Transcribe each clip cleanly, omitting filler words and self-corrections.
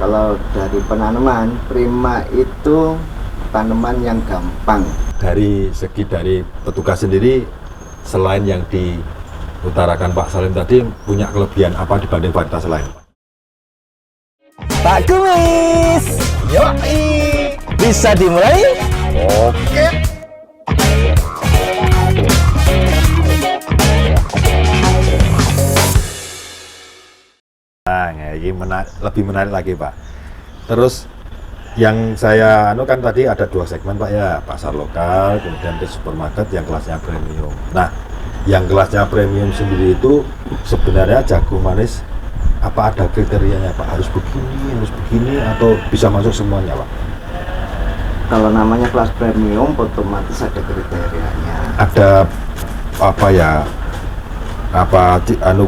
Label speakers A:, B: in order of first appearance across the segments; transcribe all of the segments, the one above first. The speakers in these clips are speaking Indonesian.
A: Kalau dari penanaman, Prima itu tanaman yang gampang.
B: Dari segi dari petugas sendiri, selain yang diutarakan Pak Salim tadi, punya kelebihan apa dibanding varietas lain?
C: Pak Kumis, yoi, bisa dimulai? Oke.
B: Nah, ini lebih menarik lagi Pak. Terus yang saya kan tadi ada 2 segmen Pak ya, pasar lokal, kemudian ke supermarket yang kelasnya premium. Nah, yang kelasnya premium sendiri itu sebenarnya jagung manis apa ada kriterianya Pak? Harus begini, atau bisa masuk semuanya Pak?
A: Kalau namanya kelas premium, otomatis ada kriterianya.
B: Ada apa ya?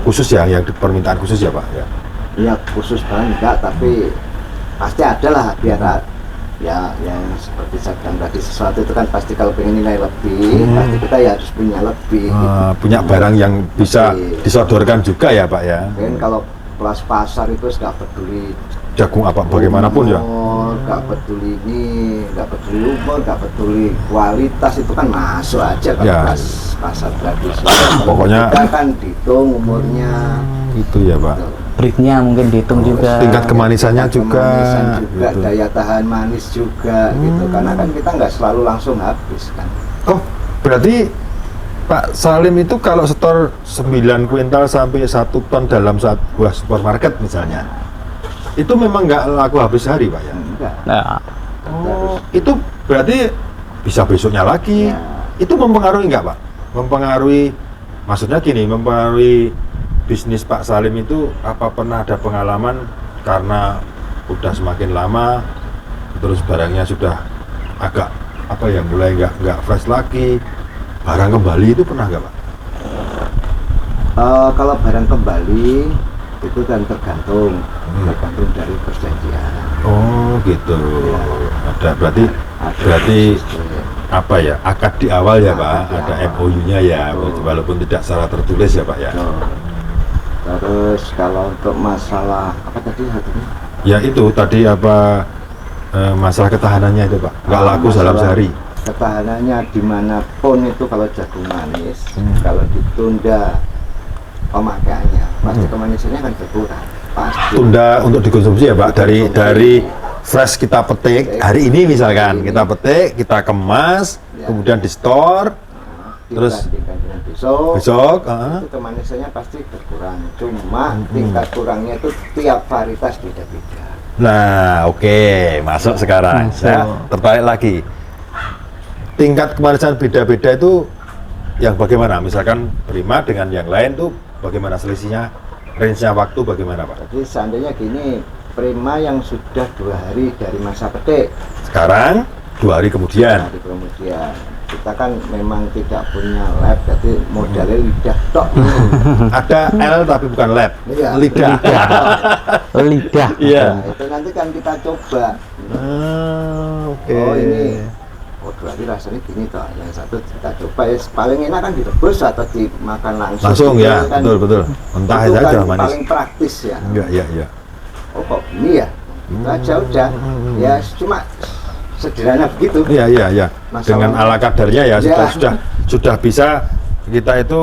B: Khusus ya, yang permintaan khusus ya Pak ya?
A: Iya, khusus banget enggak, tapi pasti ada lah biar ya yang seperti saya bilang tadi, sesuatu itu kan pasti kalau pengen nilai lebih, pasti kita ya harus punya lebih.
B: Punya barang yang bisa disodorkan juga ya Pak ya?
A: Mungkin kalau kelas pasar itu nggak peduli
B: jagung apa bagaimanapun ya,
A: nggak peduli ini, nggak peduli umur, nggak peduli kualitas, itu kan masuk aja ke
B: ya.
A: kelas pasar tradisional.
B: Pokoknya
A: kita kan dihitung umurnya,
B: itu ya Pak.
C: Breednya mungkin dihitung juga.
B: Tingkat kemanisannya juga,
A: gitu. Daya tahan manis juga, gitu. Karena kan kita nggak selalu langsung habis kan.
B: Oh, berarti Pak Salim itu kalau setor 9 kuintal sampai 1 ton dalam sebuah supermarket misalnya, itu memang nggak laku habis hari Pak ya?
A: Enggak.
C: Nah,
B: Oh, itu berarti bisa besoknya lagi.
A: Ya.
B: Itu mempengaruhi nggak Pak? Mempengaruhi, maksudnya gini, mempengaruhi bisnis Pak Salim itu apa pernah ada pengalaman karena udah semakin lama, terus barangnya sudah agak mulai nggak fresh lagi, barang kembali itu pernah nggak Pak?
A: Kalau barang kembali itu kan tergantung dari perjanjian.
B: Oh gitu.
A: Ya.
B: Ada berarti apa ya, akad di awal ya Pak, ada MOU-nya ya, walaupun tidak secara tertulis ya Pak ya.
A: Terus kalau untuk masalah apa tadi satunya?
B: Ya itu tadi masalah ketahanannya itu Pak, nggak laku dalam sehari.
A: Ketahanannya dimanapun itu kalau jagung manis, kalau ditunda pemakaiannya, pasti kemanisannya akan berkurang. Pasti.
B: Tunda untuk dikonsumsi ya Pak, dari fresh kita petik hari ini misalkan, kita petik, kita kemas, kemudian di store, terus
A: Dibandingkan dengan besok itu kemanisannya pasti berkurang. Cuma tingkat kurangnya itu tiap varietas beda-beda.
B: Nah, oke, masuk sekarang. Saya tertarik lagi. Tingkat kemanisan beda-beda itu yang bagaimana? Misalkan Prima dengan yang lain tuh bagaimana selisihnya? Range-nya waktu bagaimana Pak?
A: Jadi seandainya gini, Prima yang sudah 2 hari dari masa petik,
B: sekarang 2 hari kemudian.
A: Kita kan memang tidak punya lab, jadi modalnya lidah tok.
B: Ada L tapi bukan lab,
A: Iya.
B: lidah.
C: lidah.
B: Iya.
A: Nah, itu nanti kan kita coba.
B: Oke.
A: Oh ini, 2 hari rasanya gini toh. Yang satu kita coba ya, paling enak kan direbus atau dimakan langsung.
B: Langsung
A: Gitu
B: ya,
A: kan,
B: betul. Mentah
A: itu
B: saja
A: kan
B: manis.
A: paling praktis ya.
B: Iya.
A: Oh kok gini ya? Itu aja udah. Ya cuma sederhana begitu.
B: Iya. Dengan ala kadarnya ya, sudah bisa kita itu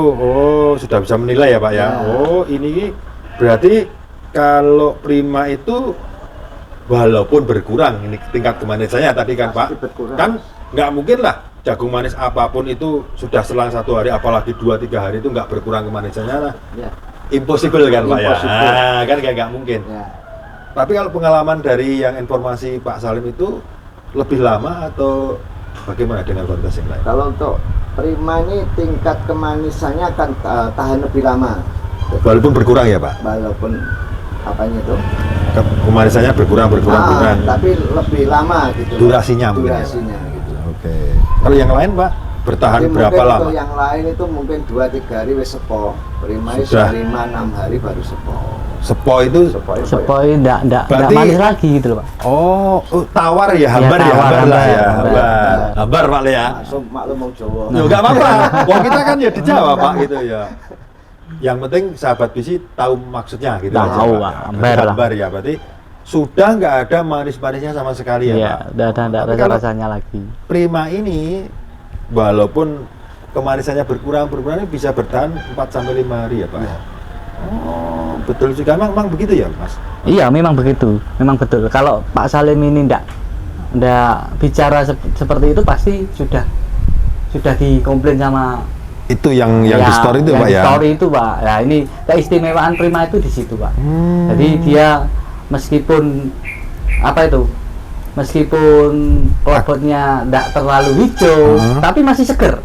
B: sudah bisa menilai ya Pak ya. Oh, ini berarti kalau Prima itu walaupun berkurang ini tingkat kemanisannya tadi kan Pak.
A: Berkurang.
B: Kan nggak mungkin lah jagung manis apapun itu sudah selang 1 hari apalagi 2-3 hari itu nggak berkurang kemanisannya lah.
A: Ya.
B: Impossible kan Pak ya.
A: Impossible.
B: Kan kayak nggak mungkin.
A: Ya.
B: Tapi kalau pengalaman dari yang informasi Pak Salim itu lebih lama atau bagaimana dengan varietas yang lain?
A: Kalau untuk Prima ini tingkat kemanisannya akan tahan lebih lama.
B: Walaupun berkurang ya Pak?
A: Walaupun apanya itu?
B: Kemanisannya berkurang.
A: Tapi lebih lama gitu.
B: Durasinya mungkin ya?
A: Durasinya gitu.
B: Oke. Kalau yang lain Pak, bertahan
A: Jadi
B: berapa
A: mungkin
B: lama?
A: Untuk yang lain itu mungkin 2-3 hari wis sepo. Prima itu
B: Sudah.
A: 5-6 hari baru sepo.
B: Sepo itu?
C: Sepoi enggak
B: Berarti-
C: manis lagi gitu loh Pak.
B: Oh, tawar ya, hambar ya,
C: tawar,
B: hambar lah ya,
C: hambar.
B: hambar Pak Le ya.
A: Langsung maklum mau Jawa.
B: Ya nggak apa-apa, wong kita kan ya di Jawa Pak gitu ya. Yang penting sahabat bisi tahu maksudnya gitu aja,
C: Tahu,
B: Pak.
C: Pak.
B: Berarti
C: Hambar lah.
B: hambar ya, berarti sudah nggak ada manis-manisnya sama sekali ya,
C: Iya,
B: Pak.
C: udah ada
B: Tapi kalau
C: rasa-rasanya lagi.
B: Prima ini walaupun kemanisannya berkurang ini bisa bertahan 4 sampai 5 hari ya, Pak.
A: Iya.
B: Oh, betul juga. Memang begitu ya, Mas?
C: Iya, memang begitu. Memang betul. Kalau Pak Salim ini ndak bicara seperti itu pasti sudah dikomplain sama
B: Itu yang di story itu,
C: yang
B: Pak
C: di
B: ya.
C: story itu, Pak. Ya, ini keistimewaan Prima itu di situ, Pak. Jadi dia meskipun meskipun klobotnya ndak terlalu hijau, tapi masih seger.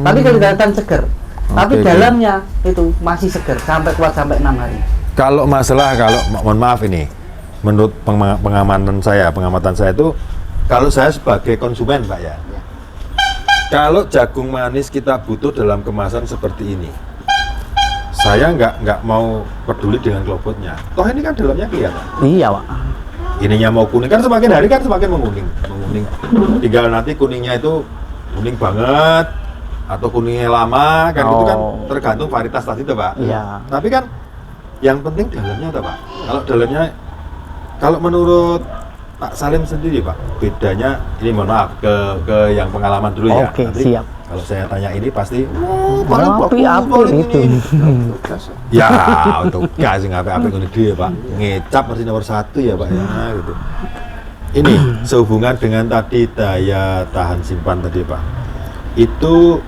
C: Tapi kelihatan seger. Tapi
B: Oke.
C: dalamnya itu masih seger sampai kuat sampai 6 hari.
B: Kalau mohon maaf ini, menurut pengamatan saya itu, kalau saya sebagai konsumen, Pak ya, kalau jagung manis kita butuh dalam kemasan seperti ini, saya nggak mau peduli dengan klobotnya. Toh ini kan dalamnya kelihatan.
C: Iya, Pak.
B: Ininya mau kuning, kan semakin hari kan semakin menguning. Tinggal nanti kuningnya itu kuning banget atau kuningnya lama, kan itu kan tergantung varietas tadi tuh, Pak.
C: Iya.
B: Tapi kan yang penting dalamnya tuh, Pak. Kalau menurut Pak Salim sendiri, Pak, bedanya ini, mohon maaf ke yang pengalaman dulu ya.
C: Oke,
B: Nanti
C: siap.
B: kalau saya tanya ini pasti
C: Api itu.
A: Tugas.
B: ya untuk gas ngapain ini dia, Pak. Ngecap mesti nomor 1 ya, Pak ya, gitu. Ini sehubungan dengan tadi daya tahan simpan tadi, Pak. Itu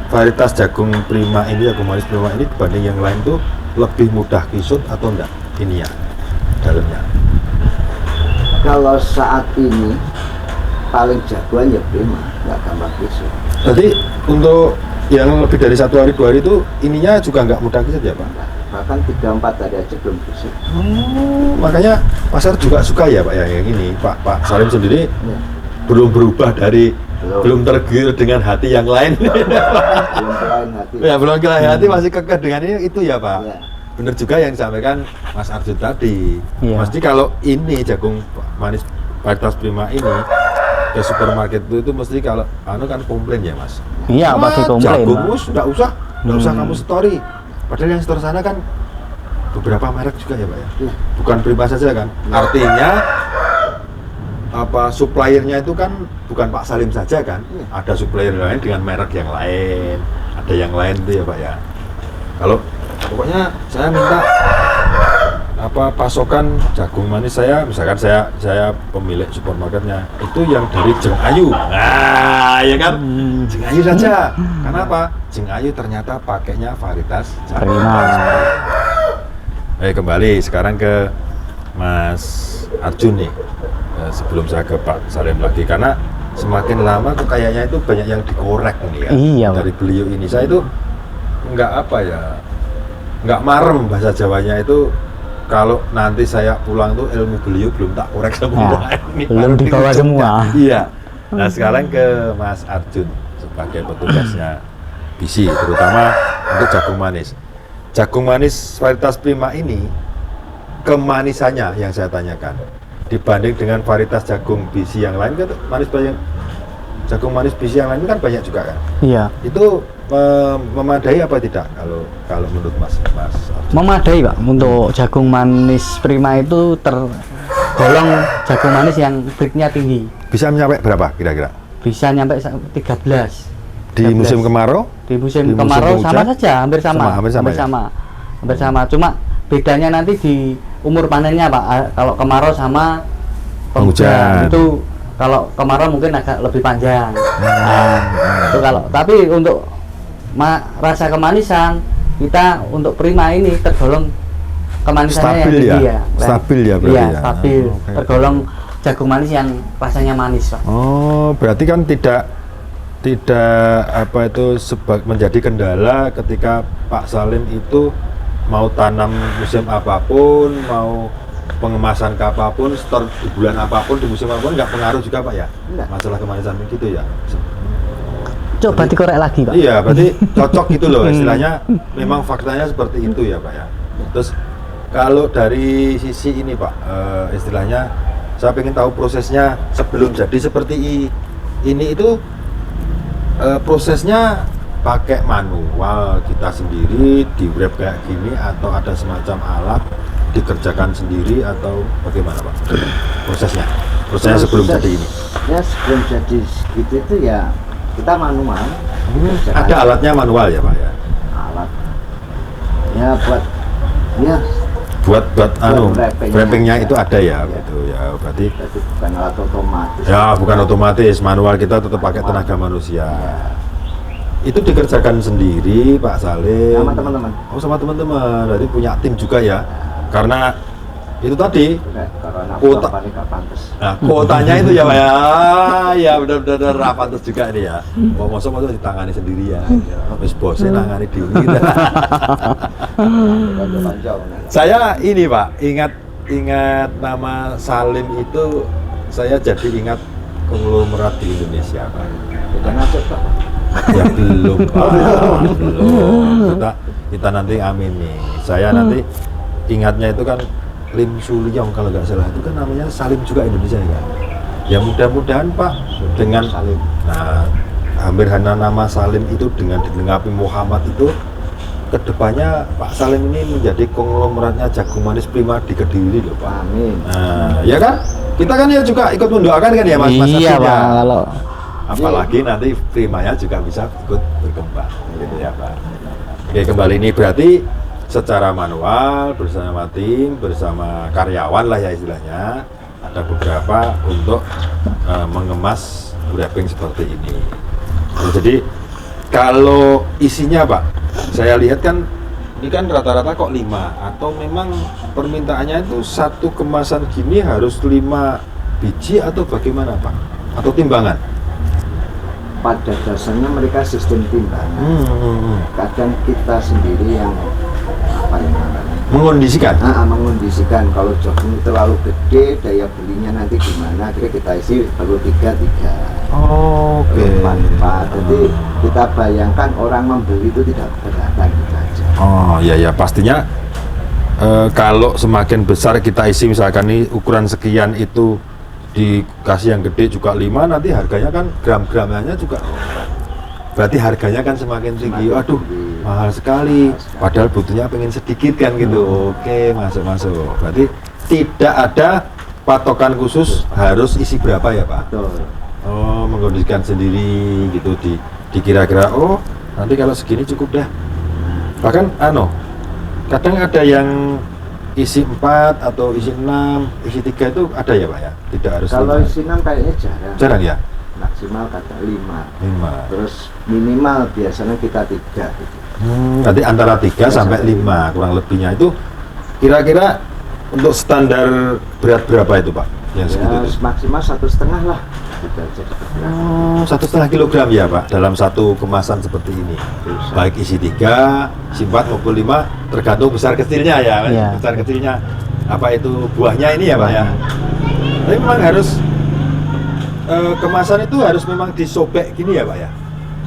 B: varietas jagung Prima ini, jagung manis Prima ini dibanding yang lain tuh lebih mudah kisut atau enggak? Ini ya, dalamnya.
A: Kalau saat ini paling jagoan ya Prima, nggak gampang kisut.
B: Jadi untuk yang lebih dari 1 hari 2 hari itu ininya juga nggak mudah kisut ya, Pak?
A: Bahkan 3-4 hari aja belum kisut.
B: Makanya pasar juga suka ya, Pak ya, yang ini. Pak Salim sendiri
A: Ya.
B: belum berubah dari
A: Belum.
B: tergiur dengan hati yang lain.
A: Belum kelain hati.
B: Ya, belum kelain hati, masih kekeh dengan ini itu ya, Pak.
A: Ya.
B: Bener juga yang disampaikan Mas Arjun tadi.
C: Iya.
B: Mesti kalau ini jagung manis varietas Prima ini ke supermarket itu mesti kalau kan komplain ya, Mas.
C: Iya, pasti komplain.
B: Jagung nggak usah kamu story. Padahal yang store sana kan beberapa merek juga ya, Pak ya.
A: Iya.
B: Bukan Prima saja kan. Artinya suppliernya itu kan bukan Pak Salim saja kan.
A: Iya.
B: Ada supplier lain dengan merek yang lain. Ada yang lain tuh ya, Pak ya. Kalau pokoknya saya minta pasokan jagung manis saya, misalkan saya pemilik supermarketnya itu yang dari Jeng Ayu. Nah, ya kan? Jeng Ayu saja. Kenapa? Jeng Ayu ternyata pakainya varietas jagung.
C: Prima.
B: Kembali sekarang ke Mas Arjun nih. Sebelum saya ke Pak Salim lagi, karena semakin lama tuh kayaknya itu banyak yang dikorek nih ya.
C: Iya, Pak.
B: Dari beliau ini saya itu nggak marem bahasa Jawanya itu. Kalau nanti saya pulang tuh ilmu beliau belum tak korek semua.
C: Ya,
B: Ini
C: belum
B: baru
C: dibawa
B: diucapkan.
C: semua.
B: Iya. Nah sekarang ke Mas Arjun sebagai petugasnya BC, terutama untuk jagung manis. Jagung manis varietas Prima ini kemanisannya yang saya tanyakan dibanding dengan varietas jagung BC yang lain kan jagung manis BC yang lain kan banyak juga kan.
C: Iya.
B: Itu memadai apa tidak kalau menurut Mas Arjun?
C: Memadai, Pak. Untuk jagung manis Prima itu tergolong jagung manis yang breednya tinggi.
B: Bisa sampai berapa kira-kira?
C: Bisa nyampe 13.
B: Di musim kemarau?
C: Di musim
B: Di musim
C: kemarau
B: penghujan?
C: sama saja, hampir sama.
B: Hampir sama ya?
C: Hampir sama. Cuma bedanya nanti di umur panennya, Pak. Kalau kemarau sama
B: Penghujan.
C: itu kalau kemarau mungkin agak lebih panjang. Nah, itu kalau tapi untuk rasa kemanisan kita untuk Prima ini tergolong kemanisannya
B: Stabil
C: yang tinggi
B: ya?
C: ya.
B: Stabil ya berarti
C: Iya,
B: ya?
C: stabil.
B: Oke.
C: Tergolong jagung manis yang rasanya manis, Pak.
B: Oh, berarti kan tidak menjadi kendala ketika Pak Salim itu mau tanam musim apapun, mau pengemasan ke apapun, store di bulan apapun, di musim apapun nggak pengaruh juga, Pak ya?
A: Enggak.
B: Masalah kemanisan gitu ya?
C: Coba dikorek lagi, Pak.
B: Iya, berarti cocok gitu loh istilahnya. Memang faktanya seperti itu ya, Pak ya. Terus kalau dari sisi ini, Pak, istilahnya saya ingin tahu prosesnya sebelum jadi seperti ini itu prosesnya pakai manual kita sendiri di wrap kayak gini atau ada semacam alat dikerjakan sendiri atau bagaimana Pak? Prosesnya sebelum jadi ini.
A: Ya sebelum jadi gitu itu ya kita manual.
B: Ada alatnya manual ya Pak ya?
A: Alat. Ya buat
B: wrappingnya itu ada ya, gitu ya. Berarti
A: jadi bukan alat otomatis.
B: ya bukan otomatis, manual kita tetap pakai tenaga manusia. Itu dikerjakan sendiri Pak Salim
A: Sama teman-teman.
B: Oh sama teman-teman, berarti punya tim juga ya. Karena itu tadi
A: Karena
B: kuota,
A: nggak pantas.
B: nah, kuotanya itu ya Pak ya. Ya benar-benar pantas juga ini ya. Mosok ditangani sendiri ya. Terus bosnya nangani diri. Saya ini Pak, ingat nama Salim itu saya jadi ingat konglomerat di Indonesia Pak.
A: Udah ngajak Pak.
B: Ya belum Pak, belum. Kita nanti amin nih. Saya nanti ingatnya itu kan Lim Sulyong kalau nggak salah itu kan namanya Salim juga Indonesia ya. Ya mudah-mudahan Pak dengan
A: Salim.
B: Nah, hampir hanya nama Salim itu dengan dilengkapi Muhammad itu kedepannya Pak Salim ini menjadi konglomeratnya jagung manis prima di Kediri loh Pak.
A: Amin.
B: Nah, ya kan? Kita kan ya juga ikut mendoakan kan ya Mas
C: Iya
B: Arsyad, ya?
C: Pak, kalau
B: Apalagi nanti primanya juga bisa ikut berkembang gitu ya Pak. Oke, kembali ini berarti secara manual bersama tim, bersama karyawan lah ya istilahnya, ada beberapa untuk mengemas wrapping seperti ini. Nah, jadi kalau isinya Pak, saya lihat kan ini kan rata-rata kok 5 atau memang permintaannya itu satu kemasan gini harus 5 biji atau bagaimana Pak? Atau timbangan?
A: Pada dasarnya mereka sistem timbangan. Kadang kita sendiri yang
B: Mengondisikan?
A: Mengondisikan kalau jagung terlalu gede daya belinya nanti gimana, akhirnya kita isi perlu 3.
B: Oke.
A: Jadi kita bayangkan orang membeli itu tidak keberatan gitu aja.
B: Oh ya pastinya kalau semakin besar kita isi misalkan ini ukuran sekian itu dikasih yang gede juga 5, nanti harganya kan gram-gramnya juga berarti harganya kan semakin tinggi. Aduh mahal sekali, padahal butuhnya pengen sedikit kan gitu. Oke, masuk. Berarti tidak ada patokan khusus harus isi berapa ya Pak?
A: Betul.
B: Oh, mengkondisikan sendiri gitu dikira-kira oh nanti kalau segini cukup dah. Bahkan kadang ada yang isi 4 atau isi 6, isi 3 itu ada ya Pak ya? Tidak harus
A: kalau
B: 5.
A: isi 6 kayaknya jarang.
B: Jarang ya?
A: Maksimal kadang 5.
B: 5.
A: Terus minimal biasanya kita 3 gitu.
B: Nanti antara 3 sampai 5 kurang lebihnya itu kira-kira untuk standar berat berapa itu Pak? Yang segitu itu?
A: Maksimal 1,5 lah. Gitu aja.
B: 1,5 kilogram ya Pak dalam satu kemasan seperti ini.
A: Bisa.
B: Baik isi 3, isi 4 maupun 5 tergantung besar kecilnya ya.
C: Iya.
B: Besar kecilnya apa itu buahnya ini ya Pak ya. Tapi memang harus kemasan itu harus memang disobek gini ya Pak ya.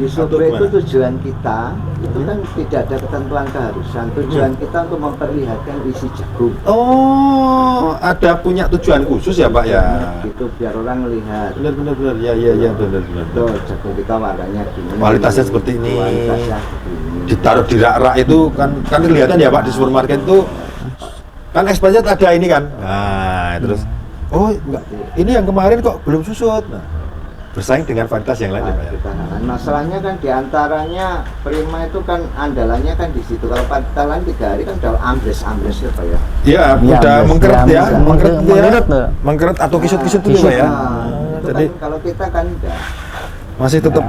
A: Disobek itu tujuan kita itu kan tidak ada ketentuan keharusan. Tujuan kita untuk memperlihatkan isi jagung.
B: Oh, ada punya tujuan khusus ya Pak ya.
A: Gitu biar orang melihat.
B: Benar. Ya benar.
A: Tuh jagung kita warnanya gini.
B: Kualitasnya seperti ini.
A: Kualitasnya begini.
B: Ditaruh di rak-rak itu kan kelihatan ya Pak di supermarket itu kan expired ada ini kan. Nah, terus oh enggak, ini yang kemarin kok belum susut. Nah, bersaing dengan varietas yang lain ya Pak ya.
A: Masalahnya kan diantaranya Prima itu kan andalannya kan di situ. Kalau varietas lain 3 hari kan udah ambles ya Pak ya.
B: Iya, udah mengkeret ya, mengkeret atau kisut-kisut itu Pak ya.
A: Jadi kan, kalau kita kan enggak.
B: Masih tetap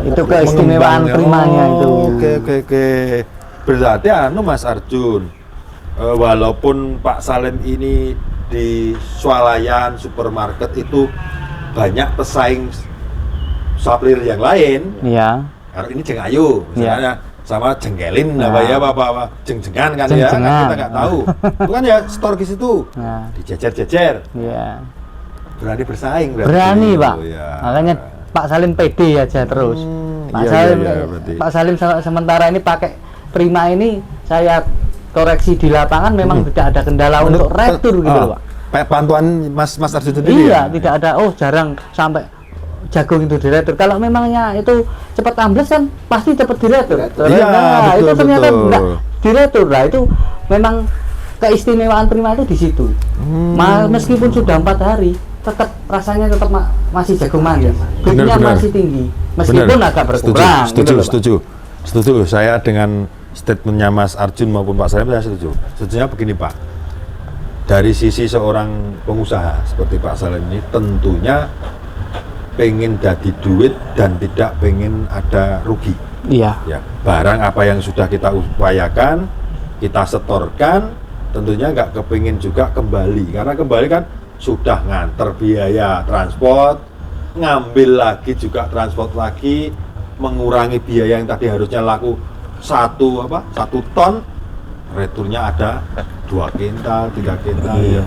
C: itu keistimewaan Primanya itu.
B: Oke. Berarti Mas Arjun, walaupun Pak Salim ini di swalayan supermarket itu banyak pesaing supplier yang lain.
C: Iya.
B: Kalau ini Jengayu, misalnya sama Jengkelin, apa jeng-jengan kan ya, kan kita nggak tahu. Itu kan ya store di situ, dijejer-jejer.
C: Iya.
B: Berani bersaing.
C: Berani Pak.
B: Ya.
C: Makanya Pak Salim pede aja terus. Pak Salim sementara ini pakai Prima ini saya koreksi di lapangan memang tidak ada kendala untuk retur gitu Pak.
B: Pantuan Mas Arjun sendiri
C: iya, tidak ada jarang sampai jagung itu diretur. Kalau memangnya itu cepat ambles kan pasti cepat diretur.
B: Iya,
C: itu ternyata enggak diretur. Nah, itu memang keistimewaan Prima itu di situ. Meskipun sudah 4 hari, tetap rasanya tetap masih jagung manis. Beatnya
B: Benar.
C: masih tinggi, meskipun
B: Benar.
C: agak berkurang.
B: Setuju. Saya dengan statementnya Mas Arjun maupun Pak Salim saya setuju. Setujunya begini Pak. Dari sisi seorang pengusaha seperti Pak Salim ini tentunya pengen jadi duit dan tidak pengen ada rugi.
C: Iya.
B: Ya, barang apa yang sudah kita upayakan, kita setorkan, tentunya nggak kepingin juga kembali. Karena kembali kan sudah nganter biaya transport, ngambil lagi juga transport lagi, mengurangi biaya yang tadi harusnya laku 1 ton, returnya ada 2 kintal, 3 kintal.
C: Iya.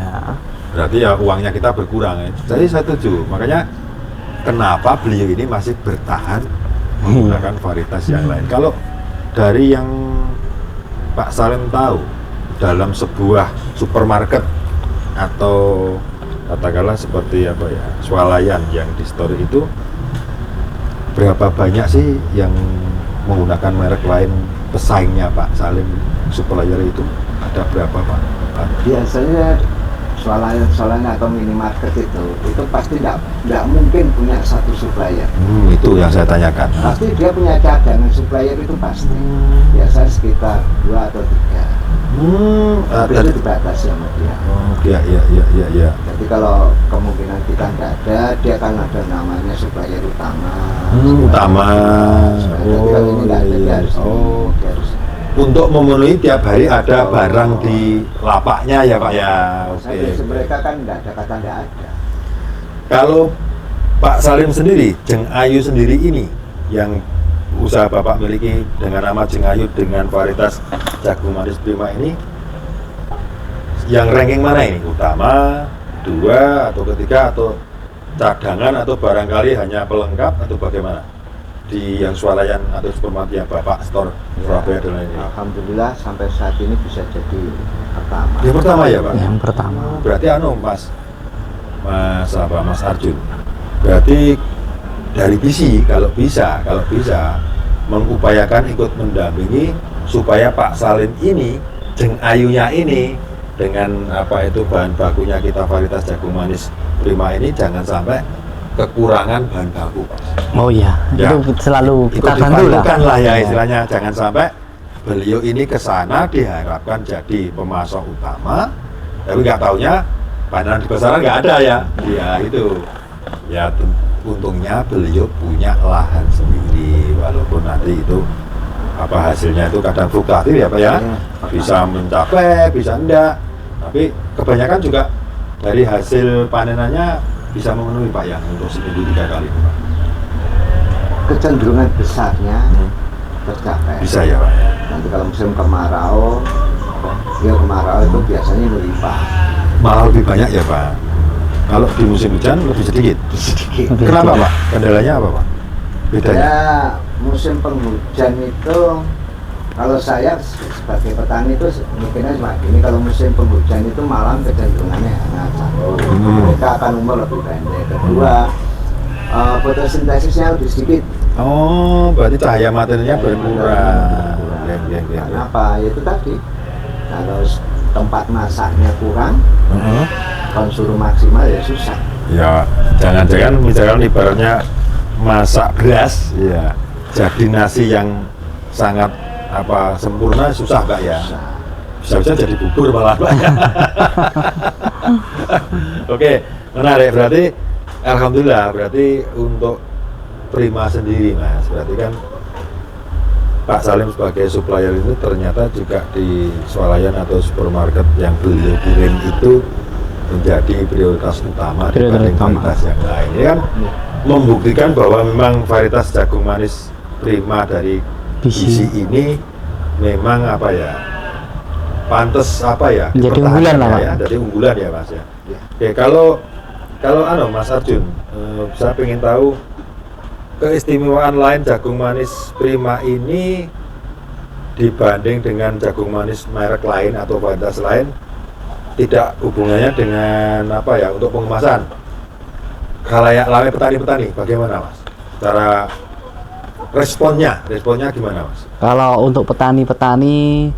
B: Berarti ya uangnya kita berkurang ya. Jadi saya setuju. Makanya kenapa beliau ini masih bertahan menggunakan varietas yang lain. Kalau dari yang Pak Salim tahu dalam sebuah supermarket atau katakanlah seperti swalayan yang di story itu, berapa banyak sih yang menggunakan merek lain pesaingnya Pak Salim supplier itu? Ada berapa Pak?
A: Biasanya swalayan atau minimarket itu pasti tidak mungkin punya satu supplier.
B: Itu yang saya tanyakan.
A: Pasti dia punya cadangan supplier itu pasti. Biasa sekitar 2 atau 3. Tapi itu dibatasi sama dia.
B: Iya.
A: Jadi kalau kemungkinan kita nggak ada, dia kan ada namanya supplier utama. Jadi kalau ini nggak ada, dia harus dia harus.
B: Untuk memenuhi tiap hari ada barang di lapaknya ya Pak ya.
A: Oke. Mereka kan nggak ada kata nggak ada.
B: Kalau Pak Salim sendiri, Jeng Ayu sendiri ini yang usaha Bapak miliki dengan nama Jeng Ayu dengan varietas jagung manis Prima ini, yang ranking mana ini? Utama, 2 atau ketiga atau cadangan atau barangkali hanya pelengkap atau bagaimana? Di yang swalayan atau supermarket yang Bapak store Surabaya dan lain-lain.
A: Alhamdulillah sampai saat ini bisa jadi pertama.
B: Yang pertama ya Pak?
C: Yang pertama.
B: Berarti Mas Arjun, berarti dari visi kalau bisa mengupayakan ikut mendampingi supaya Pak Salim ini, Jeng Ayunya ini dengan bahan bakunya kita varietas jagung manis Prima ini jangan sampai kekurangan bahan baku Pak.
C: Oh iya,
B: Ya,
C: itu selalu kita
B: itu
C: bantu
B: dibantukan lah ya
C: Iya.
B: istilahnya, jangan sampai beliau ini ke sana diharapkan jadi pemasok utama tapi nggak taunya panen di pasaran nggak ada ya. Ya itu ya, untungnya beliau punya lahan sendiri walaupun nanti itu hasilnya itu kadang fluktuatif ya Pak ya, bisa mencapai bisa enggak, tapi kebanyakan juga dari hasil panenannya bisa memenuhi Pak ya untuk seminggu 3 kali Pak.
A: Kecenderungan besarnya tercapai.
B: Bisa ya Pak.
A: Nanti kalau musim kemarau itu biasanya melimpah.
B: Malah lebih banyak ya Pak. Kalau di musim hujan lebih sedikit. Kenapa Pak? Kendalanya apa Pak? Bedanya?
A: Ya, musim penghujan itu kalau saya sebagai petani itu mikirnya cuma gini, kalau musim penghujan itu malam kecenderungannya hangat. Mereka akan umur lebih pendek. Kedua, fotosintesisnya lebih sedikit.
B: Oh, berarti cahaya materinya berkurang.
A: Karena apa? Ya itu tadi. Kalau tempat masaknya kurang, konsumsi maksimal ya susah.
B: Ya, jangan-jangan misalkan ibaratnya masak beras, ya, jadi nasi yang sangat sempurna susah Pak ya. Bisa-bisa jadi bubur malah Pak. Oke, menarik. Berarti alhamdulillah, berarti untuk Prima sendiri Mas, berarti kan Pak Salim sebagai supplier itu ternyata juga di swalayan atau supermarket yang beliau kirim itu menjadi prioritas utama dibanding varietas yang lain. Ini kan membuktikan bahwa memang varietas jagung manis Prima dari Bisi ini memang pantas
C: jadi unggulan lah
B: ya, jadi unggulan ya Mas ya. Oke, kalau Mas Arjun, saya ingin tahu keistimewaan lain jagung manis Prima ini dibanding dengan jagung manis merek lain atau varietas lain, tidak hubungannya dengan untuk pengemasan. Khalayak ramai petani-petani bagaimana Mas? Cara responnya gimana Mas?
C: Kalau untuk petani-petani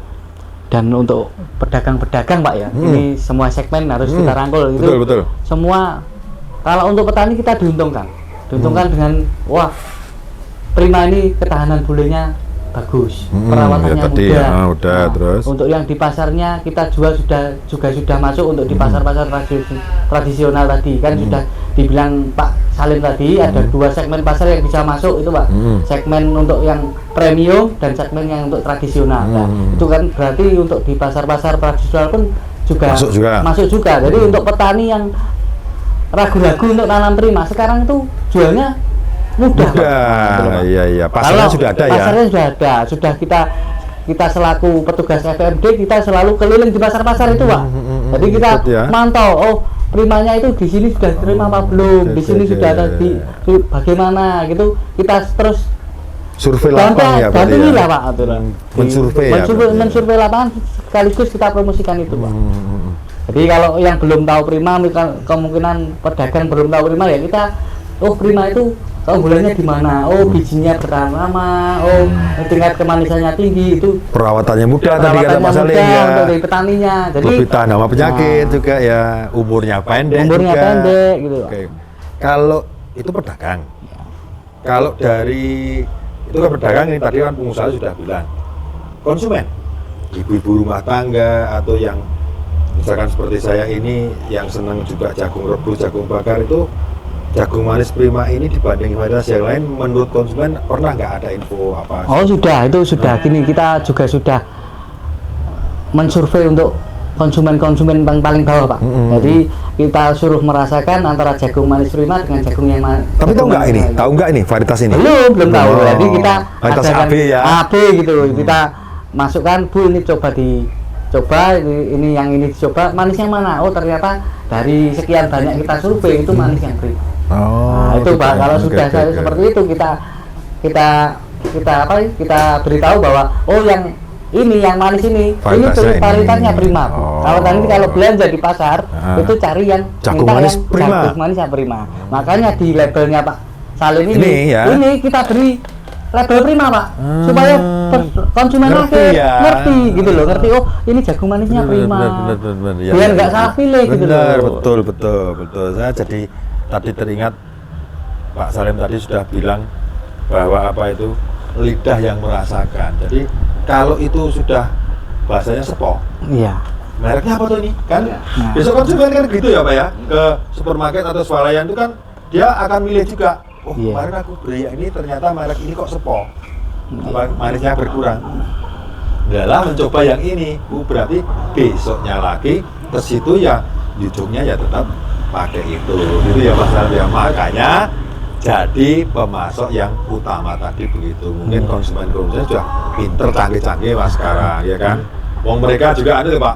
C: Dan untuk pedagang-pedagang Pak ya, ini semua segmen harus kita rangkul itu.
B: Betul.
C: Semua kalau untuk petani kita diuntungkan dengan wah Prima ini ketahanan bulenya bagus, perawatannya
B: ya tadi,
C: mudah.
B: Terus
C: Untuk yang di pasarnya kita jual sudah masuk untuk di pasar-pasar tradisional tadi kan sudah dibilang Pak Salim tadi ada 2 segmen pasar yang bisa masuk itu Pak. Segmen untuk yang premium dan segmen yang untuk tradisional. Nah, itu kan berarti untuk di pasar-pasar tradisional pun masuk juga. Jadi untuk petani yang ragu-ragu untuk nanam Prima sekarang itu jualnya mudah.
B: Iya. Pasarnya sudah ada ya.
C: Pasarnya sudah ada. Sudah kita selaku petugas FMD kita selalu keliling di pasar-pasar itu, Pak. Jadi kita mantau, Primanya itu di sini sudah terima apa belum? Di sini sudah ada bagaimana gitu. Kita terus
B: survei lapangan ya,
C: bantu
B: ya?
C: Pak. Mensurvei lapangan sekaligus kita promosikan itu, Pak. Jadi kalau yang belum tahu Prima, kemungkinan pedagang belum tahu Prima ya kita, Prima itu keunggulannya di mana? Bijinya bertahan lama, tingkat kemanisannya tinggi, itu
B: perawatannya mudah tadi kata Mas Salim ya.
C: Dari petaninya. Jadi
B: lebih tahan sama penyakit juga ya, umurnya pendek
C: gitu.
B: Oke. Kalau itu pedagang. Kalau dari itu kan pedagang ini tadi kan pengusaha sudah bilang. Konsumen, ibu-ibu rumah tangga atau yang misalkan seperti saya ini yang senang juga jagung rebus, jagung bakar itu jagung manis Prima ini dibanding varietas yang lain menurut konsumen pernah nggak ada info apa?
C: Sudah. Gini kita juga sudah mensurvei untuk konsumen yang paling bawah Pak. Jadi kita suruh merasakan antara jagung manis Prima dengan jagung yang manis.
B: Tapi tahu nggak ini varietas ini?
C: Belum tahu. Jadi kita
B: varietas AB ya.
C: AB gitu. Kita masukkan, Bu ini coba ini yang ini dicoba manisnya mana? Ternyata dari sekian banyak kita survei itu manis yang Prima. Itu Pak. Kalau sudah seperti itu kita beritahu bahwa yang manis ini varietasnya Prima. Kalau nanti kalau belanja di pasar itu cari yang
B: jagung manis Prima.
C: Jagung manis yang Prima. Makanya di labelnya Pak Salim ini kita beri label Prima Pak, supaya konsumen ngerti gitu loh, ini jagung manisnya Prima. Biar nggak salah pilih gitu loh.
B: Betul. Saya jadi tadi teringat Pak Salim tadi sudah bilang bahwa lidah yang merasakan. Jadi kalau itu sudah bahasanya sepo.
C: Iya.
B: Mereknya apa tuh ini? Kan besok konsumen kan gitu ya Pak ya, ke supermarket atau swalayan itu kan dia akan milih juga. Kemarin aku beli ini ternyata merek ini kok sepo. Manisnya berkurang. Lah mencoba yang ini, berarti besoknya lagi ke situ ya ujungnya ya tetap pakai itu. Gitu ya Mas Salim ya. Makanya jadi pemasok yang utama tadi begitu. Mungkin konsumen sudah pinter canggih-canggih Mas sekarang ya kan. Wong mereka juga ada Pak.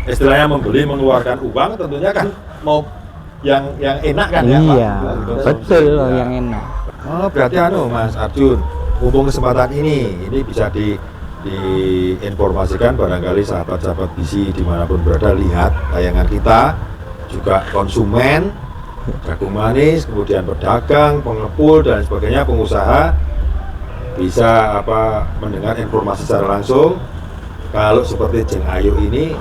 B: Istilahnya membeli mengeluarkan uang tentunya kan mau yang enak kan ya Pak.
C: Iya, betul yang enak.
B: Berarti Mas Arjun, mumpung kesempatan ini bisa diinformasikan barangkali sahabat-sahabat BISI dimanapun berada lihat tayangan kita, juga konsumen jagung manis, kemudian pedagang, pengepul dan sebagainya, pengusaha bisa mendengar informasi secara langsung. Kalau seperti Jeng Ayu ini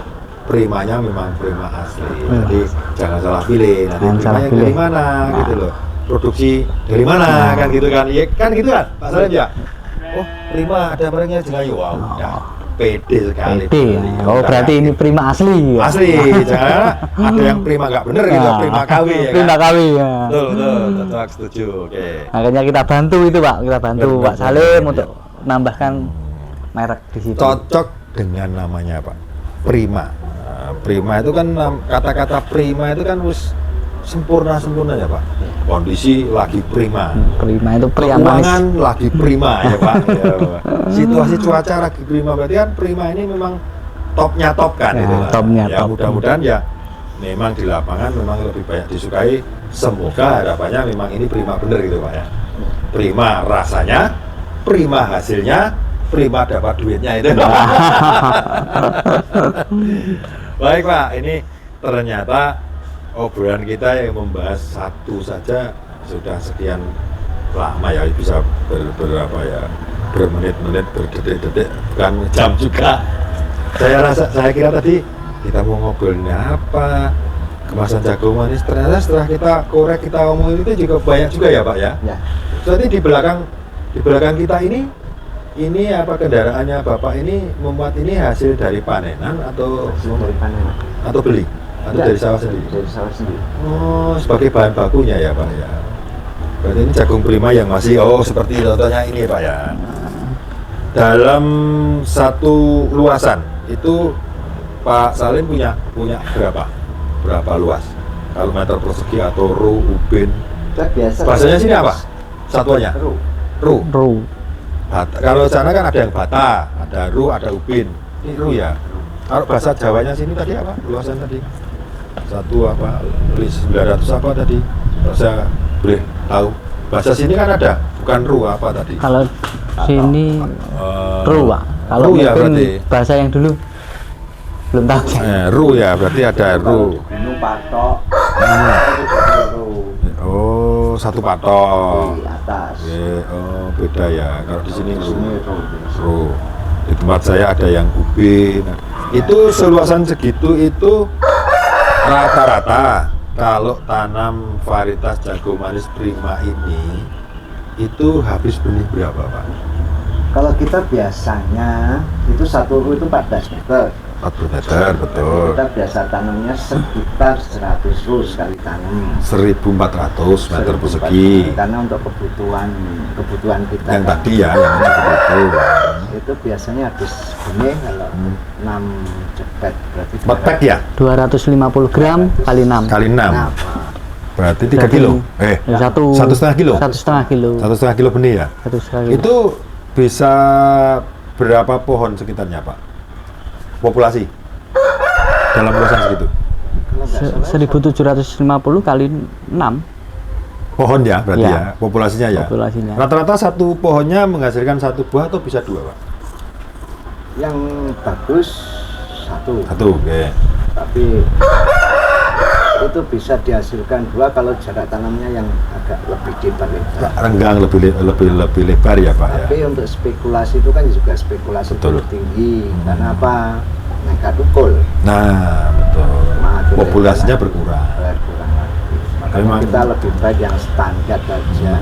B: Primanya memang Prima asli, jadi jangan salah pilih. Nanti Primanya dari mana gitu loh, produksi dari mana kan gitu kan, ya kan gitu kan Pak Salim ya. Prima ada barangnya Jeng Ayu, udah pede sekali.
C: Berarti ini Prima asli.
B: Asli, jangan ada yang Prima nggak bener gitu, Prima KW ya.
C: Prima KW ya.
B: Betul, setuju. Oke.
C: Makanya kita bantu itu Pak, Pak Salim untuk nambahkan merek di situ.
B: Cocok dengan namanya Pak, Prima. Prima itu kan kata-kata Prima itu kan sempurna ya Pak. Kondisi lagi prima.
C: Prima itu
B: keuangan lagi prima ya Pak. Situasi cuaca lagi prima, berarti kan Prima ini memang topnya top kan itu.
C: Topnya
B: ya,
C: top.
B: mudah-mudahan ya memang di lapangan memang lebih banyak disukai. Semoga harapannya memang ini Prima bener gitu Pak ya. Prima rasanya, Prima hasilnya, Prima dapat duitnya itu. Baik Pak, ini ternyata obrolan kita yang membahas satu saja sudah sekian lama ya, bisa bermenit-menit, berdetik-detik, bukan jam juga. Saya kira tadi kita mau ngobrolnya apa, kemasan jagung manis. Ternyata setelah kita korek, kita omongin itu juga banyak juga ya Pak ya.
A: Ya,
B: Jadi di belakang kita ini apa kendaraannya Bapak ini membuat ini hasil dari panenan atau
A: hasil dari panen.
B: atau beli atau
A: Ya,
B: dari sawah sendiri?
A: Dari sawah sendiri.
B: Oh, sebagai bahan bakunya ya Pak ya. Berarti ini jagung prima yang masih seperti contohnya ini Pak ya. Dalam satu luasan itu Pak Salim punya berapa luas? Kalau meter persegi atau ru, ubin.
A: Kita biasa.
B: Bahasanya sini apa? Satuannya? Ru. Kalau sana kan ada yang bata, ada ru, ada ubin. Ini ru ya. Kalau bahasa Jawanya sini tadi apa? Luasan tadi? Satu apa? 900 apa tadi? Kalau saya boleh tahu. Bahasa sini kan ada, bukan ru apa tadi?
C: Kalau sini ru, Pak. Kalau
B: ru ya
C: mungkin
B: berarti.
C: bahasa yang dulu belum tahu.
B: Ru ya, berarti ada ru.
A: Gunung Patok. Ru
B: Oh, satu patok.
A: di atas.
B: Oh, beda ya. Kalau di sini ru.
A: Sini ru.
B: Ru. Di tempat saya ada yang ubin. Itu seluasan segitu itu rata-rata kalau tanam varietas jagung manis prima ini itu habis benih berapa Pak?
A: Kalau kita biasanya itu satu ru itu 14 meter.
B: 40 meter, betul.
A: Kita biasa tanamnya sekitar 100 ru sekali tanam.
B: 1.400 meter persegi.
A: Karena untuk kebutuhan kita
B: Yang
A: kan,
B: tadi ya, yang itu.
A: itu biasanya habis benih kalau 6 cepet berarti
B: 4 pack ya?
C: 250 gram kali 6.
B: Kali 6.
A: Nah,
B: Berarti 3 kilo.
C: Satu
B: 1,5 kilo.
C: 1,5 kilo.
B: 1,5 kilo benih ya?
C: 1,5 kilo.
B: Itu bisa berapa pohon sekitarnya Pak? Populasi dalam luasan segitu?
A: kalau nggak salah
C: 1750 kali 6
B: Pohon ya berarti
C: Ya.
B: ya, populasinya ya?
C: populasinya.
B: Rata-rata satu pohonnya menghasilkan satu buah atau bisa 2 Pak?
A: yang bagus satu,
B: Oke.
A: tapi itu bisa dihasilkan 2 kalau jarak tanamnya yang agak lebih lebar.
B: Renggang lebih lebar ya Pak ya?
A: Tapi untuk spekulasi itu kan juga spekulasi
B: Betul.
A: tinggi. Karena apa? Nekat ukul.
B: Nah, betul.
A: Makin
B: Populasinya berkurang.
A: Berkurang lagi. Makanya
B: Memang-
A: kita lebih baik yang standar saja.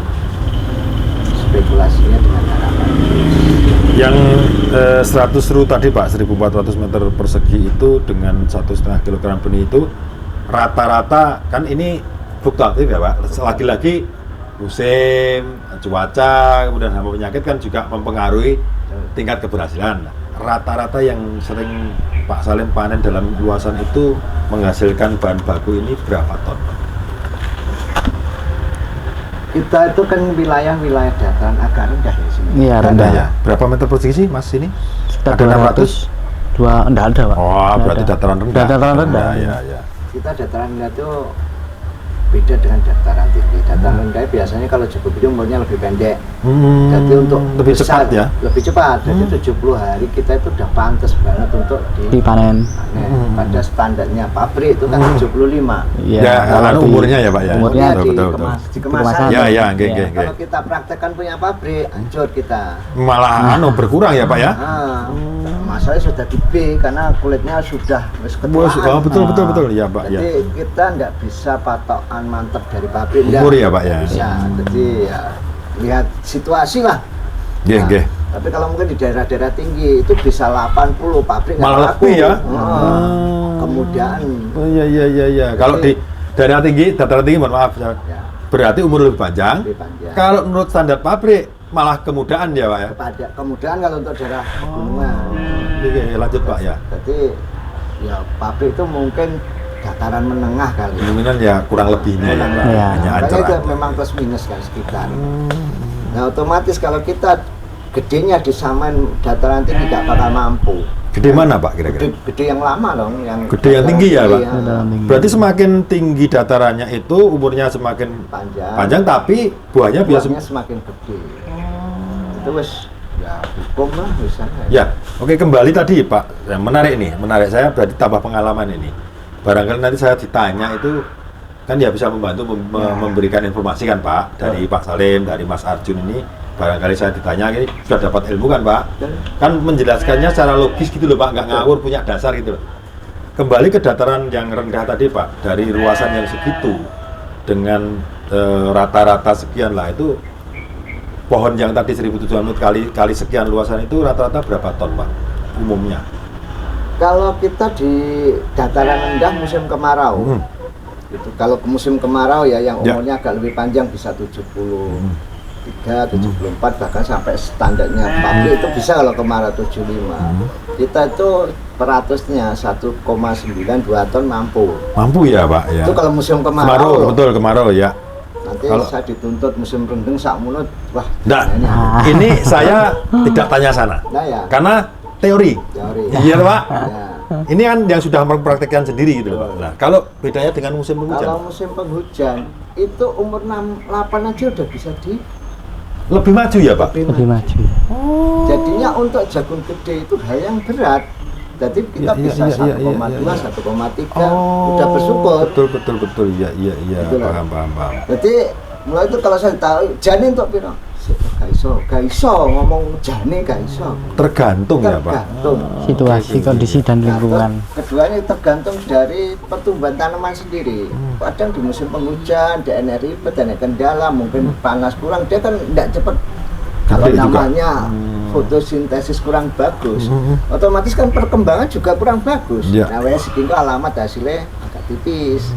A: Spekulasinya dengan cara
B: Yang 100 ru tadi Pak, 1.400 meter persegi itu dengan 1,5 kilogram benih itu rata-rata kan ini fluktuatif ya Pak. Lagi-lagi musim, cuaca, kemudian hama penyakit kan juga mempengaruhi tingkat keberhasilan. Rata-rata yang sering Pak Salim panen dalam luasan itu menghasilkan bahan baku ini berapa ton?
A: kita itu kan wilayah-wilayah dataran agak rendah ya sini.
C: Iya, rendah.
B: ya? Berapa meter persegi sih Mas ini?
C: Sekitar
B: Ada
C: 200. Enggak ada, Pak.
B: Oh,
C: Nggak
B: berarti
C: ada.
B: dataran rendah.
C: Dataran rendah.
B: Ya.
A: Kita dataran rendah itu beda dengan dataran tinggi. Dataran rendah biasanya kalau cukup itu umurnya lebih pendek. Jadi untuk
B: lebih
A: besar,
B: cepat ya?
A: Lebih cepat. Jadi 70 hari kita itu udah pantas banget untuk
C: Dipanen.
A: dipanen. Pada standarnya pabrik itu kan 75.
C: Iya.
B: Ya,
C: kalau
B: anu
C: di-
B: umurnya ya Pak ya.
C: Umurnya
B: betul.
A: di kemasan.
B: Ya,
C: Iya.
B: nggih.
A: Kalau kita praktekkan punya pabrik, hancur kita.
B: Malah berkurang ya Pak ya.
A: Nah, masalahnya sudah di B karena kulitnya sudah wis
B: Bos,
A: ketuaan.
B: betul ya Pak ya.
A: Jadi kita nggak bisa patokan mantep dari pabrik.
B: Umur
A: nggak.
B: ya, Pak, ya?
A: Nggak bisa. Jadi ya lihat situasi lah.
B: Nggih.
A: Tapi kalau mungkin di daerah-daerah tinggi itu bisa 80 pabrik nggak
B: Malah
A: laku.
B: lebih ya.
A: Kemudian
B: Oh iya. Kalau di daerah tinggi, dataran tinggi mohon maaf.
A: ya,
B: Berarti umur lebih panjang.
A: lebih panjang.
B: Kalau menurut standar pabrik malah kemudaan ya Pak ya.
A: Kemudian kalau untuk daerah pegunungan.
B: Oke, lanjut Pak ya.
A: Jadi ya pabrik itu mungkin dataran menengah kali.
B: Kemungkinan ya kurang lebihnya ya Pak.
C: Iya.
B: Hanya
A: Makanya
B: ancur
A: itu
B: aja.
A: memang plus minus kan sekitar. Nah otomatis kalau kita gedenya disamain dataran tinggi nggak bakal mampu.
B: Gede mana Pak kira-kira?
A: Gede yang lama dong, yang
B: Gede yang tinggi ya, Pak?
C: Dataran tinggi.
B: Berarti semakin tinggi datarannya itu umurnya semakin panjang tapi buahnya biasa.
A: buahnya semakin gede. Itu wes ya hukum lah misalnya.
B: Ya, oke kembali tadi Pak. Yang menarik saya berarti tambah pengalaman ini. Barangkali nanti saya ditanya itu kan ya bisa membantu memberikan informasi kan Pak dari Pak Salim, dari Mas Arjun ini barangkali saya ditanya ini sudah dapat ilmu kan Pak? Kan menjelaskannya secara logis gitu loh Pak, nggak ngawur, punya dasar gitu loh. Kembali ke dataran yang rendah tadi Pak, dari luasan yang segitu dengan rata-rata sekian lah itu pohon yang tadi 1.700 kali sekian luasan itu rata-rata berapa ton Pak umumnya?
A: Kalau kita di dataran rendah musim kemarau, gitu. Kalau ke musim kemarau ya yang umurnya agak lebih panjang bisa 73, 74 bahkan sampai standarnya pabrik itu bisa kalau kemarau 75. Kita itu peratusnya 1,92 ton mampu.
B: Mampu ya Pak ya.
A: Itu kalau musim kemarau.
B: Kemarau betul kemarau ya.
A: Nanti
B: Kalau
A: saya dituntut musim rendeng sak munut, wah.
B: Nah, ini saya tidak tanya sana.
A: Nah ya.
B: Karena teori. Iya Pak.
A: Ya.
B: Ini kan yang sudah mempraktekkan sendiri gitu Pak. Nah, kalau bedanya dengan musim penghujan?
A: Kalau musim penghujan itu umur 68 aja udah bisa
B: lebih maju ya Pak?
C: Lebih maju.
A: Jadinya untuk jagung gede itu hal yang berat. Jadi kita bisa 1,2, 1,3 udah bersyukur.
B: Betul. Iya.
A: Itulah.
B: Paham.
A: Jadi mulai itu kalau saya tahu jani untuk piro? Gak iso ngomong jani gak iso.
B: Tergantung ya Pak.
A: Tergantung.
C: Situasi, kondisi dan lingkungan.
A: Keduanya tergantung dari pertumbuhan tanaman sendiri. Kadang di musim penghujan, daerah ribet, daerah kendala, mungkin panas kurang, dia kan tidak cepat. Kalau
B: Gede juga.
A: namanya fotosintesis kurang bagus, otomatis kan perkembangan juga kurang bagus.
B: Ya.
A: Nah, wes itu alamat hasilnya agak tipis.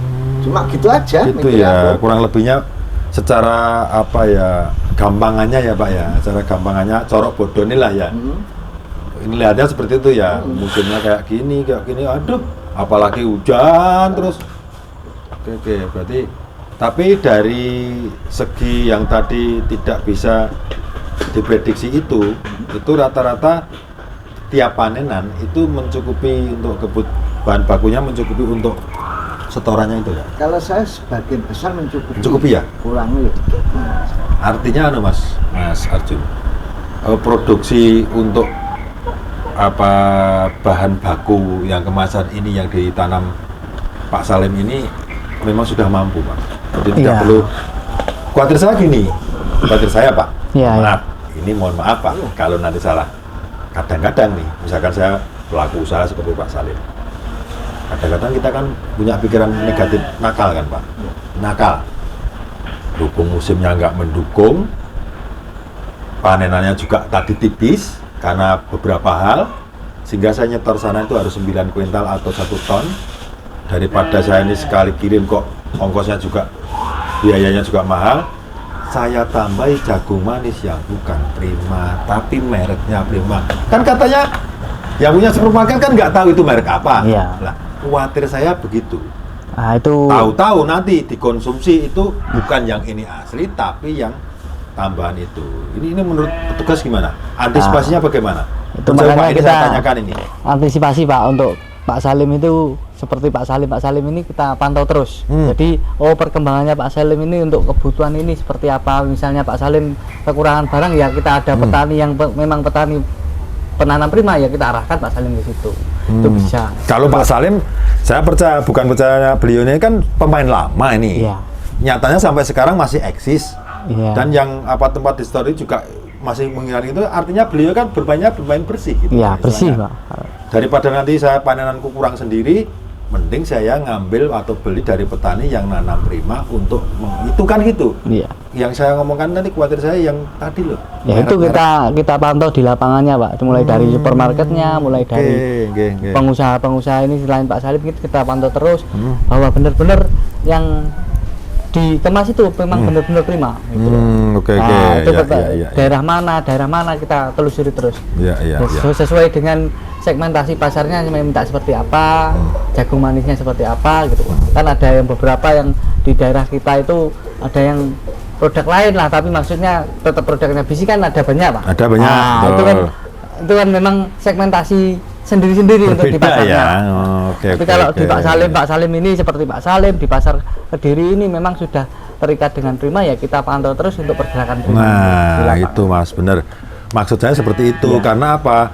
A: Cuma gitu aja.
B: Itu
A: mikir
B: ya
A: aku.
B: kurang lebihnya secara apa ya gampangannya ya Pak ya, secara gampangannya corok bodoh inilah ya. Ini lihatnya seperti itu ya, musimnya kayak gini, aduh, apalagi hujan terus. Oke, berarti tapi dari segi yang tadi tidak bisa diprediksi itu rata-rata tiap panenan itu mencukupi untuk bahan bakunya mencukupi untuk setorannya itu ya.
A: Kalau saya sebagian besar mencukupi.
B: Mencukupi ya?
A: Kurangnya ya dikit.
B: Artinya Mas Arjun, produksi untuk apa bahan baku yang kemasan ini yang ditanam Pak Salim ini memang sudah mampu Pak. Jadi tidak perlu khawatir saya Pak. Maaf, ini mohon maaf Pak kalau nanti salah. Kadang-kadang nih, misalkan saya pelaku usaha seperti Pak Salim. Kadang-kadang kita kan punya pikiran negatif, nakal kan Pak. Nakal. Dukung musimnya nggak mendukung, panenannya juga tadi tipis karena beberapa hal, sehingga saya nyetor sana itu harus 9 kuintal atau 1 ton. Daripada saya ini sekali kirim kok ongkosnya juga, biayanya juga mahal, saya tambahi jagung manis yang bukan Prima, tapi mereknya Prima. Kan katanya yang punya supermarket kan nggak tahu itu merek apa.
C: Iya.
B: Nah, khawatir saya begitu.
C: Nah, itu
B: Tahu-tahu nanti dikonsumsi itu bukan yang ini asli, tapi yang tambahan itu. Ini menurut petugas gimana? Antisipasinya bagaimana?
C: itu
B: Mencoba
C: makanya
B: ini
C: kita
B: saya tanyakan ini.
C: antisipasi Pak untuk Pak Salim itu seperti Pak Salim ini kita pantau terus. Jadi perkembangannya Pak Salim ini untuk kebutuhan ini seperti apa. Misalnya Pak Salim kekurangan barang ya kita ada petani yang memang petani penanam Prima ya kita arahkan Pak Salim ke situ. Itu bisa.
B: Kalau Pak Salim, saya percaya, bukan percaya, beliau ini kan pemain lama ini.
C: Iya.
B: Nyatanya sampai sekarang masih eksis.
C: Iya.
B: Dan yang tempat di story juga masih mengingat itu, artinya beliau kan bermain bersih gitu.
C: Iya, bersih Pak.
B: Daripada nanti saya panenanku kurang sendiri, mending saya ngambil atau beli dari petani yang nanam Prima untuk itu kan gitu.
C: Iya.
B: Yang saya ngomongkan tadi khawatir saya yang tadi loh.
C: Ya itu kita pantau di lapangannya Pak, mulai dari supermarketnya, mulai dari pengusaha-pengusaha ini selain Pak Salim kita pantau terus bahwa benar-benar yang dikemas itu memang benar-benar Prima. Gitu. Nah, itu daerah mana kita telusuri terus. Sesuai dengan segmentasi pasarnya minta seperti apa, jagung manisnya seperti apa gitu. Kan ada yang beberapa yang di daerah kita itu ada yang produk lain lah, tapi maksudnya tetap produknya bisi kan ada banyak Pak.
B: Ada banyak.
C: Nah, itu kan memang segmentasi sendiri-sendiri untuk di pasarnya.
B: Ya?
C: Tapi kalau di Pak Salim ini seperti Pak Salim di pasar Kediri ini memang sudah terikat dengan Prima ya kita pantau terus untuk pergerakan Prima.
B: Nah itu Mas benar. Maksud saya seperti itu karena apa?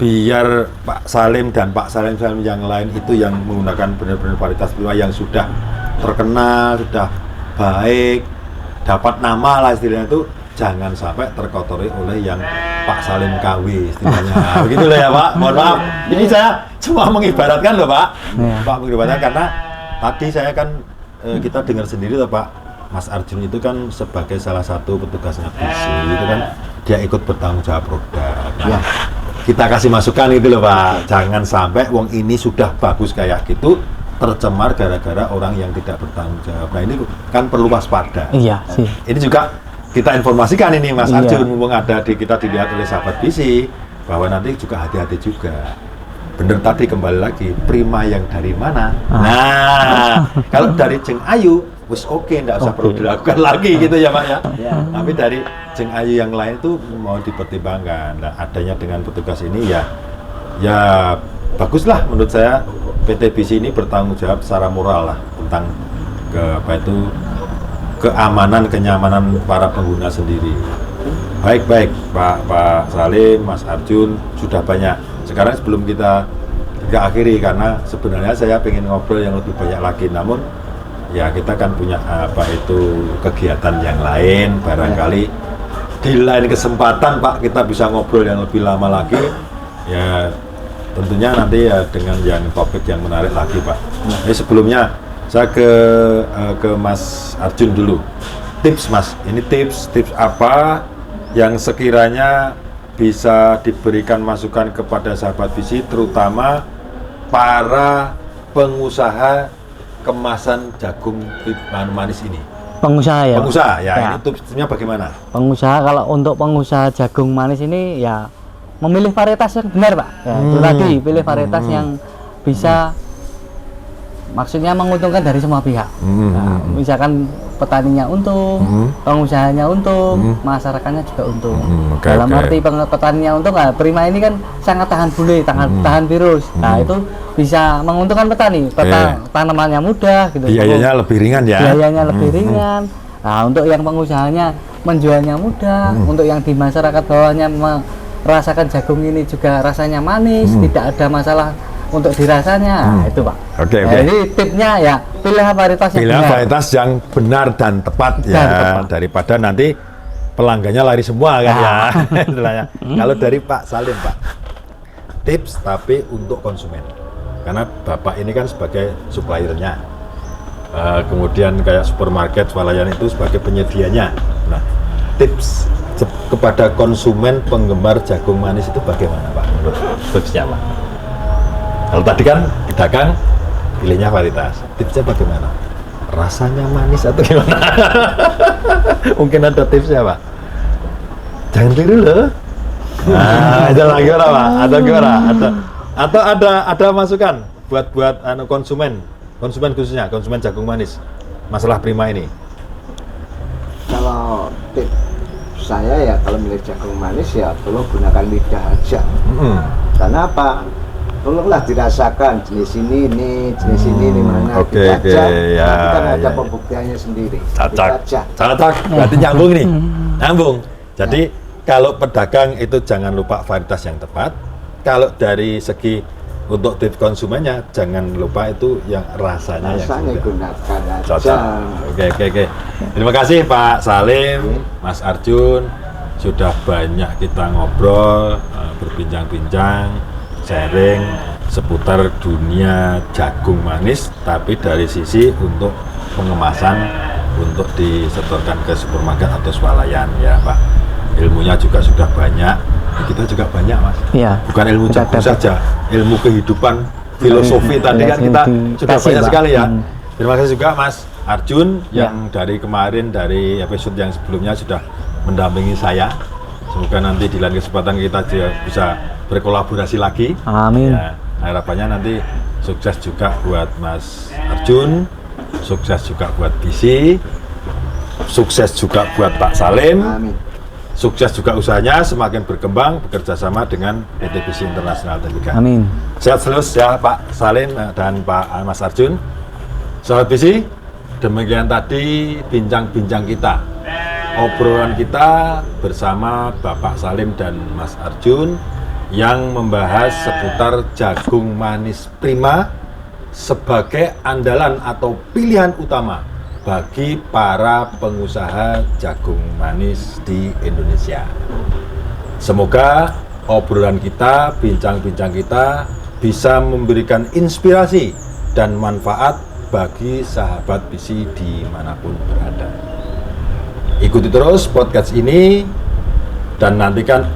B: Biar Pak Salim dan Pak Salim yang lain itu yang menggunakan benar-benar varietas Prima yang sudah terkenal, sudah baik, dapat nama lah istilahnya itu, jangan sampai terkotori oleh yang Pak Salim KW istilahnya. Begitu loh ya Pak, mohon maaf. Ini saya cuma mengibaratkan loh Pak. Pak mengibaratkan karena tadi saya kan kita dengar sendiri loh Pak, Mas Arjun itu kan sebagai salah satu petugasnya visi itu kan dia ikut bertanggung jawab produk. Ya. Kita kasih masukan gitu loh Pak, jangan sampai wong ini sudah bagus kayak gitu tercemar gara-gara orang yang tidak bertanggung jawab. Nah ini kan perlu waspada.
C: Iya sih.
B: Ini juga kita informasikan ini Mas Arjun, mumpung ada kita dilihat oleh sahabat visi bahwa nanti juga hati-hati juga. Bener tadi kembali lagi Prima yang dari mana? Nah kalau dari Jeng Ayu wis oke, nggak usah perlu dilakukan lagi gitu ya Pak ya. Tapi dari Jeng Ayu yang lain itu mau dipertimbangkan. Nah, adanya dengan petugas ini ya baguslah menurut saya. PT Visi ini bertanggung jawab secara moral lah tentang keamanan, kenyamanan para pengguna sendiri. Baik Pak Salim, Mas Arjun sudah banyak. Sekarang sebelum kita akhiri karena sebenarnya saya pengen ngobrol yang lebih banyak lagi, namun ya kita kan punya kegiatan yang lain, barangkali di lain kesempatan Pak kita bisa ngobrol yang lebih lama lagi ya, tentunya nanti ya dengan yang topik yang menarik lagi Pak. Jadi sebelumnya saya ke Mas Arjun dulu. Tips Mas, ini tips apa yang sekiranya bisa diberikan masukan kepada sahabat visi, terutama para pengusaha kemasan jagung manis ini.
C: Pengusaha ya?
B: Pengusaha ya. Ini tipsnya bagaimana?
C: Pengusaha, kalau untuk pengusaha jagung manis ini ya memilih varietas yang benar Pak. Ya, itu tadi pilih varietas yang bisa maksudnya menguntungkan dari semua pihak. Nah, misalkan petaninya untung, pengusahanya untung, masyarakatnya juga untung. Dalam arti petaninya untung, Prima ini kan sangat tahan bule, tahan virus. Nah itu bisa menguntungkan petani, tanamannya mudah gitu.
B: Biayanya lebih ringan ya.
C: Biayanya lebih ringan. Nah untuk yang pengusahanya menjualnya mudah, untuk yang di masyarakat bawahnya merasakan jagung ini juga rasanya manis, tidak ada masalah untuk dirasanya. Itu Pak.
B: Oke.
C: Jadi tipnya ya pilih varietas yang benar.
B: Varietas yang benar dan tepat ya, daripada nanti pelanggannya lari semua kan ya. Kalau dari Pak Salim Pak, tips tapi untuk konsumen, karena Bapak ini kan sebagai suppliernya, kemudian kayak supermarket, swalayan itu sebagai penyedianya. Nah, tips kepada konsumen penggemar jagung manis itu bagaimana Pak? Menurut tipsnya Pak? Kalau tadi kan pedagang pilihnya varietas, tipsnya bagaimana? Rasanya manis atau gimana? Mungkin ada tipsnya Pak? Jangan tiru loh. Nah, itu lagi Pak? Atau gimana? Atau ada masukan buat konsumen khususnya konsumen jagung manis masalah Prima ini?
A: Kalau tips saya ya kalau milih jagung manis ya tolong gunakan lidah aja. Karena apa? Tolonglah dirasakan jenis ini mana.
B: Oke, ya.
A: Nanti kan ada pembuktiannya sendiri.
B: Cocok. Berarti nyambung nih. Nyambung. Jadi kalau pedagang itu jangan lupa varietas yang tepat. Kalau dari segi untuk tips konsumennya jangan lupa itu yang rasanya yang
A: gunakan aja.
B: Cocok. Oke. Terima kasih Pak Salim, Mas Arjun, sudah banyak kita ngobrol, berbincang-bincang, sharing seputar dunia jagung manis, tapi dari sisi untuk pengemasan untuk disetorkan ke supermarket atau swalayan ya Pak. Ilmunya juga sudah banyak, kita juga banyak Mas. Iya. Bukan ilmu jagung saja, ilmu kehidupan, filosofi tadi kan kita sudah banyak sekali ya. Terima kasih juga Mas Arjun yang dari kemarin, dari episode yang sebelumnya sudah mendampingi saya. Semoga nanti di lain kesempatan kita bisa berkolaborasi lagi.
C: Amin.
B: Ya, harapannya nanti sukses juga buat Mas Arjun, sukses juga buat Visi, sukses juga buat Pak Salim.
A: Amin.
B: Sukses juga usahanya semakin berkembang bekerja sama dengan PT Visi Internasional Tbk.
C: Amin.
B: Sehat terus ya Pak Salim dan Pak Mas Arjun. Sahabat Visi, demikian tadi bincang-bincang kita, obrolan kita bersama Bapak Salim dan Mas Arjun yang membahas seputar jagung manis Prima sebagai andalan atau pilihan utama bagi para pengusaha jagung manis di Indonesia. Semoga obrolan kita, bincang-bincang kita bisa memberikan inspirasi dan manfaat bagi sahabat BISI dimanapun berada. Ikuti terus podcast ini dan nantikan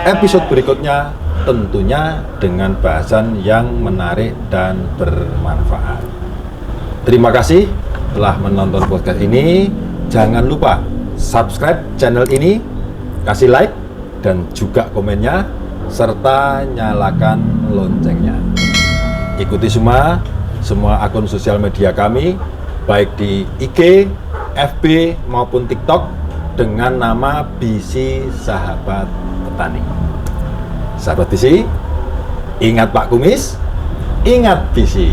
B: episode berikutnya, tentunya dengan bahasan yang menarik dan bermanfaat. Terima kasih telah menonton podcast ini. Jangan lupa subscribe channel ini, kasih like dan juga komennya, serta nyalakan loncengnya. Ikuti semua akun sosial media kami, baik di IG, FB maupun TikTok dengan nama BISI Sahabat Petani. Sahabat BISI, ingat Pak Kumis, ingat BISI.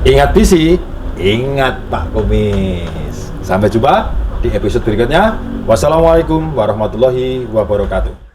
B: Ingat BISI, ingat Pak Kumis. Sampai jumpa di episode berikutnya. Wassalamualaikum warahmatullahi wabarakatuh.